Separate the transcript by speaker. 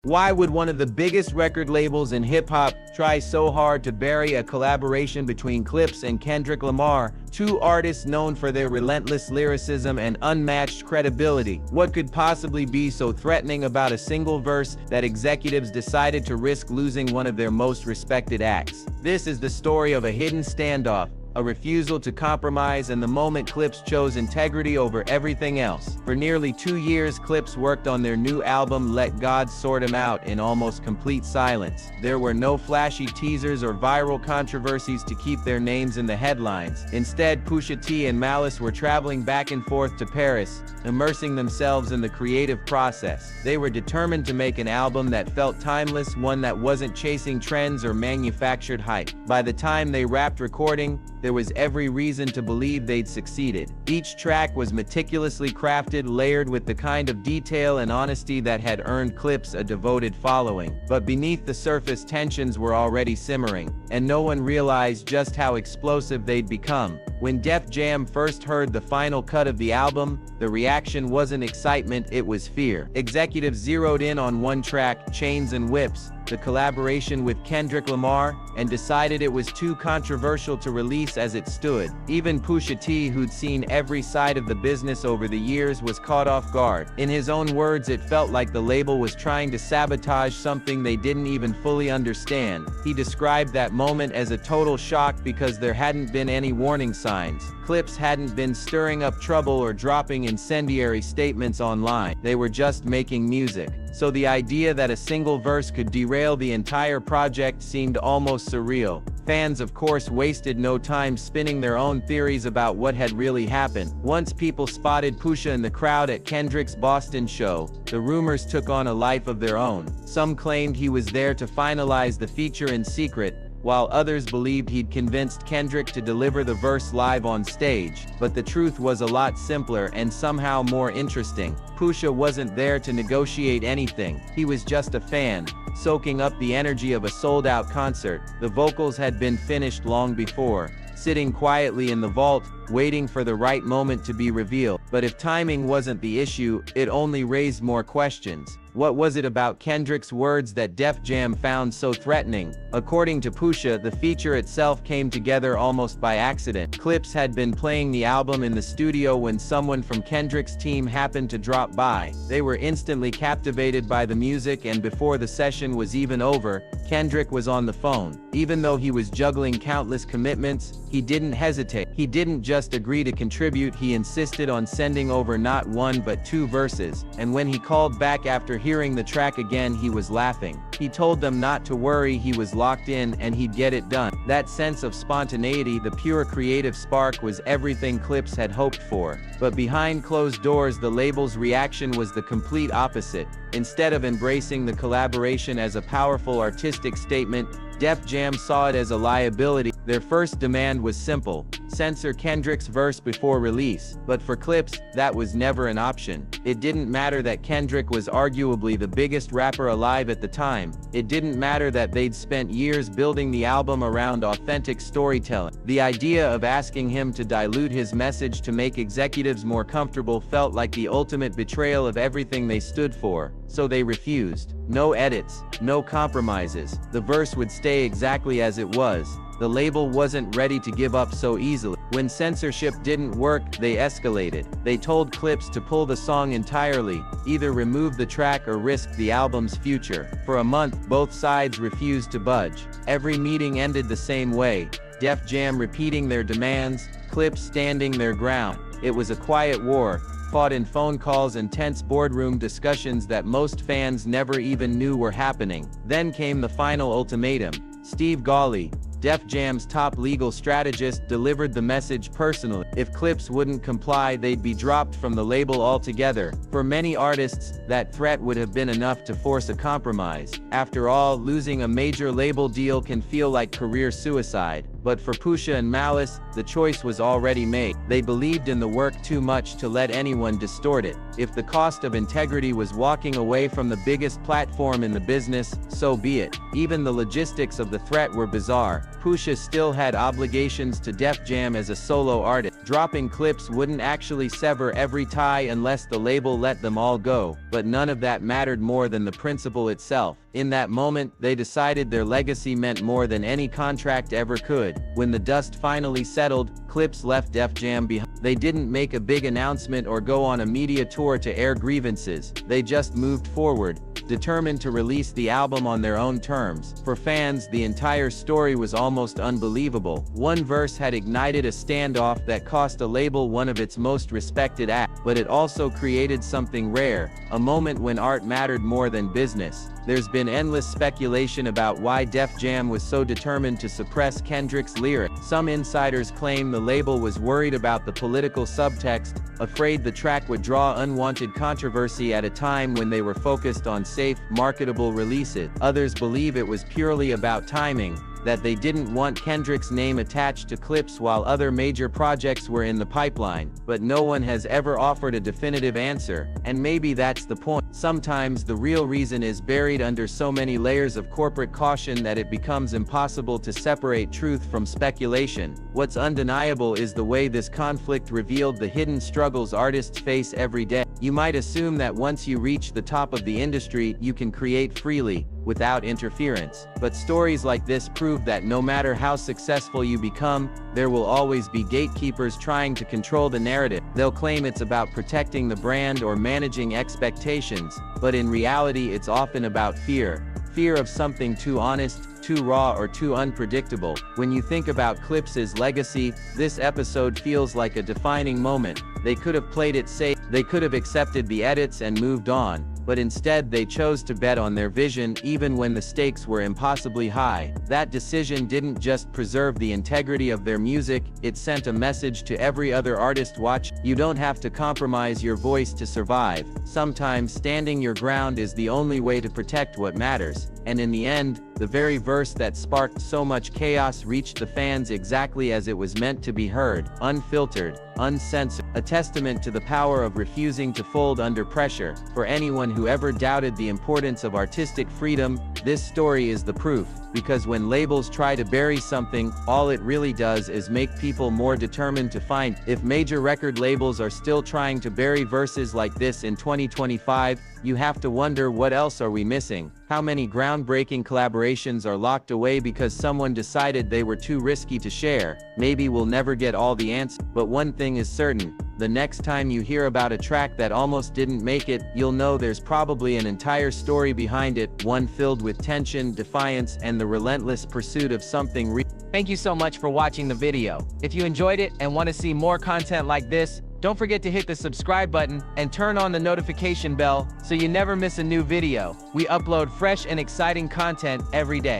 Speaker 1: Why would one of the biggest record labels in hip-hop try so hard to bury a collaboration between Clipse and Kendrick Lamar, two artists known for their relentless lyricism and unmatched credibility? What could possibly be so threatening about a single verse that executives decided to risk losing one of their most respected acts? This is the story of a hidden standoff, a refusal to compromise, and the moment Clipse chose integrity over everything else. For nearly 2 years, Clipse worked on their new album Let God Sort 'Em Out in almost complete silence. There were no flashy teasers or viral controversies to keep their names in the headlines. Instead, Pusha T and Malice were traveling back and forth to Paris, immersing themselves in the creative process. They were determined to make an album that felt timeless, one that wasn't chasing trends or manufactured hype. By the time they wrapped recording, there was every reason to believe they'd succeeded. Each track was meticulously crafted, layered with the kind of detail and honesty that had earned Clipse a devoted following. But beneath the surface, tensions were already simmering, and no one realized just how explosive they'd become. When Def Jam first heard the final cut of the album, the reaction wasn't excitement, it was fear. Executives zeroed in on one track, Chains and Whips, the collaboration with Kendrick Lamar, and decided it was too controversial to release as it stood. Even Pusha T, who'd seen every side of the business over the years, was caught off guard. In his own words, it felt like the label was trying to sabotage something they didn't even fully understand. He described that moment as a total shock because there hadn't been any warning signs. Clipse hadn't been stirring up trouble or dropping incendiary statements online. They were just making music. So the idea that a single verse could derail the entire project seemed almost surreal. Fans, of course, wasted no time spinning their own theories about what had really happened. Once people spotted Pusha in the crowd at Kendrick's Boston show, the rumors took on a life of their own. Some claimed he was there to finalize the feature in secret, while others believed he'd convinced Kendrick to deliver the verse live on stage. But the truth was a lot simpler and somehow more interesting. Pusha wasn't there to negotiate anything. He was just a fan, soaking up the energy of a sold-out concert. The vocals had been finished long before, sitting quietly in the vault, waiting for the right moment to be revealed. But if timing wasn't the issue, it only raised more questions. What was it about Kendrick's words that Def Jam found so threatening? According to Pusha, the feature itself came together almost by accident. Clipse had been playing the album in the studio when someone from Kendrick's team happened to drop by. They were instantly captivated by the music, and before the session was even over, Kendrick was on the phone. Even though he was juggling countless commitments, he didn't hesitate. He didn't just agree to contribute, he insisted on sending over not one but 2 verses. And when he called back after hearing the track again, he was laughing. He told them not to worry, he was locked in and he'd get it done. That sense of spontaneity, the pure creative spark, was everything Clipse had hoped for. But behind closed doors, the label's reaction was the complete opposite. Instead of embracing the collaboration as a powerful artistic statement, Def Jam saw it as a liability. Their first demand was simple: censor Kendrick's verse before release. But for Clipse, that was never an option. It didn't matter that Kendrick was arguably the biggest rapper alive at the time. It didn't matter that they'd spent years building the album around authentic storytelling. The idea of asking him to dilute his message to make executives more comfortable felt like the ultimate betrayal of everything they stood for. So they refused. No edits, no compromises. The verse would stay exactly as it was. The label wasn't ready to give up so easily. When censorship didn't work, they escalated. They told Clipse to pull the song entirely, either remove the track or risk the album's future. For a month, both sides refused to budge. Every meeting ended the same way: Def Jam repeating their demands, Clipse standing their ground. It was a quiet war, fought in phone calls and tense boardroom discussions that most fans never even knew were happening. Then came the final ultimatum. Steve Gawley, Def Jam's top legal strategist, delivered the message personally. If Clipse wouldn't comply, they'd be dropped from the label altogether. For many artists, that threat would have been enough to force a compromise. After all, losing a major label deal can feel like career suicide. But for Pusha and Malice, the choice was already made. They believed in the work too much to let anyone distort it. If the cost of integrity was walking away from the biggest platform in the business, so be it. Even the logistics of the threat were bizarre. Pusha still had obligations to Def Jam as a solo artist. Dropping Clipse wouldn't actually sever every tie unless the label let them all go, but none of that mattered more than the principle itself. In that moment, they decided their legacy meant more than any contract ever could. When the dust finally settled, Clipse left Def Jam behind. They didn't make a big announcement or go on a media tour to air grievances. They just moved forward, determined to release the album on their own terms. For fans, the entire story was almost unbelievable. One verse had ignited a standoff that cost a label one of its most respected acts, but it also created something rare, a moment when art mattered more than business. There's been endless speculation about why Def Jam was so determined to suppress Kendrick's lyrics. Some insiders claim the label was worried about the political subtext, afraid the track would draw unwanted controversy at a time when they were focused on safe, marketable releases. Others believe it was purely about timing, that they didn't want Kendrick's name attached to Clipse while other major projects were in the pipeline. But no one has ever offered a definitive answer, and maybe that's the point. Sometimes the real reason is buried under so many layers of corporate caution that it becomes impossible to separate truth from speculation. What's undeniable is the way this conflict revealed the hidden struggles artists face every day. You might assume that once you reach the top of the industry, you can create freely, without interference. But stories like this prove that no matter how successful you become, there will always be gatekeepers trying to control the narrative. They'll claim it's about protecting the brand or managing expectations, but in reality it's often about fear. Fear of something too honest, too raw, or too unpredictable. When you think about Clipse's legacy, this episode feels like a defining moment. They could have played it safe, they could have accepted the edits and moved on, but instead they chose to bet on their vision even when the stakes were impossibly high. That decision didn't just preserve the integrity of their music, it sent a message to every other artist watching. You don't have to compromise your voice to survive. Sometimes standing your ground is the only way to protect what matters. And in the end, the very verse that sparked so much chaos reached the fans exactly as it was meant to be heard, unfiltered, uncensored. A testament to the power of refusing to fold under pressure. For anyone who ever doubted the importance of artistic freedom, this story is the proof. Because when labels try to bury something, all it really does is make people more determined to find. If major record labels are still trying to bury verses like this in 2025, you have to wonder, what else are we missing? How many groundbreaking collaborations are locked away because someone decided they were too risky to share? Maybe we'll never get all the answers, but one thing is certain. The next time you hear about a track that almost didn't make it, you'll know there's probably an entire story behind it, one filled with tension, defiance, and the relentless pursuit of something real. Thank you so much for watching the video. If you enjoyed it and want to see more content like this, don't forget to hit the subscribe button and turn on the notification bell so you never miss a new video. We upload fresh and exciting content every day.